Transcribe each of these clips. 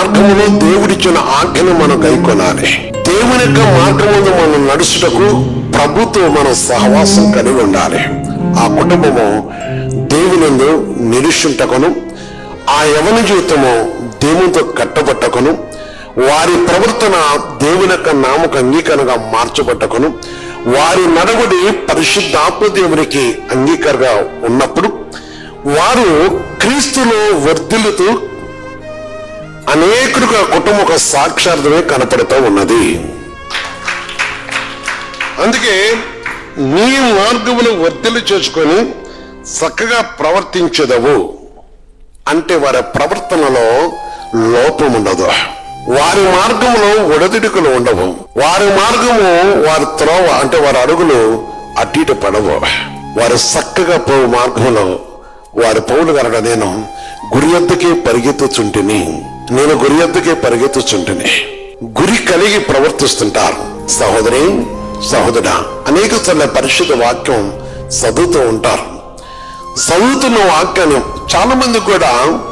మార్గములో దేవుడిచ్చిన ఆజ్ఞను మనం గైకొనాలి. దేవుని యొక్క మార్గమును మనం నడుచుటకు ప్రభుత్వం మన సహవాసం కలిగి ఉండాలి. ఆ కుటుంబము దేవునిందు నిలుచుంటకును, ఆ యవన జీవితము దేవునితో కట్టబట్టకును, వారి ప్రవర్తన దేవుని యొక్క నామకు అంగీకారంగా మార్చబట్టకును, వారి నడవడి పరిశుద్ధాత్మ దేవునికి అంగీకారంగా ఉన్నప్పుడు వారు క్రీస్తులో వర్ధిల్లుతూ అనేకులుగా కుటుంబ సాక్షార్థమే కనపడుతూ ఉన్నది. అందుకే నీ మార్గమును వర్ధిల్లు చేసుకొని చక్కగా ప్రవర్తించదవు అంటే వారి ప్రవర్తనలో లోపం ఉండదు, వారి మార్గంలో ఒడదిడుకులు ఉండవు, వారి మార్గము వారి త్రోవ అంటే వారి అడుగులు అటు ఇటు పడవు. వారు చక్కగా పో మార్గంలో వారి పౌలు కనుక నేను గురి యొద్దకే పరిగెత్తుచుంటిని, గురి కలిగి ప్రవర్తిస్తుంటారు. సహోదరి సహోదరా, అనేక సార్లు పరిశుద్ధ వాక్యం చదువుతూ ఉంటారు. చదువుతున్న వాక్యాన్ని చాలా మంది కూడా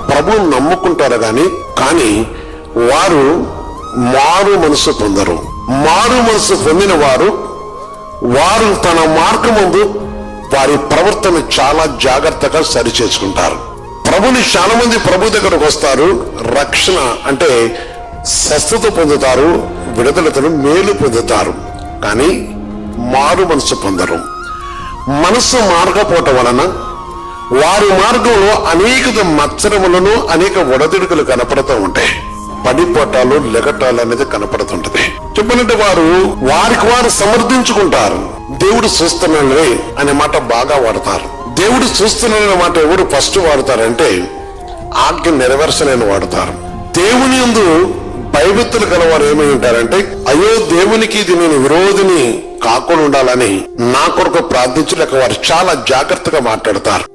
ప్రభువుని నమ్ముకుంటారు కానీ వారు మారు మనసు పొందరు. మారు మనసు పొందిన వారు తన మార్గమందు వారి ప్రవర్తన చాలా జాగ్రత్తగా సరి చేసుకుంటారు. ప్రభుని చాలా మంది ప్రభు దగ్గరకు వస్తారు, రక్షణ అంటే స్వస్థత పొందుతారు, విడుదలతను మేలు పొందుతారు, కానీ మారు మనసు పొందరు. మనసు మారకపోవటం వలన వారి మార్గంలో అనేక మత్సరములను అనేక ఒడదుడుకులు కనపడుతూ ఉంటాయి. పడిపోటాలు లెగటాలు అనేది కనపడుతుంటది. చెప్పినట్టు వారికి వారు సమర్థించుకుంటారు. దేవుడు చూస్తున్నాడే అనే మాట బాగా వాడతారు. దేవుడు చూస్తున్నాడనే మాట ఎవరు ఫస్ట్ వాడతారంటే ఆజ్ఞ నెరవేర్చలేని వాడతారు. దేవుని యందు భయభక్తులు కలవారు ఏమై ఉంటారంటే అయ్యో దేవునికి ఇది నేను విరోధిని కాకుండా ఉండాలని నా కొరకు ప్రార్థించలేక వారు చాలా జాగ్రత్తగా మాట్లాడతారు.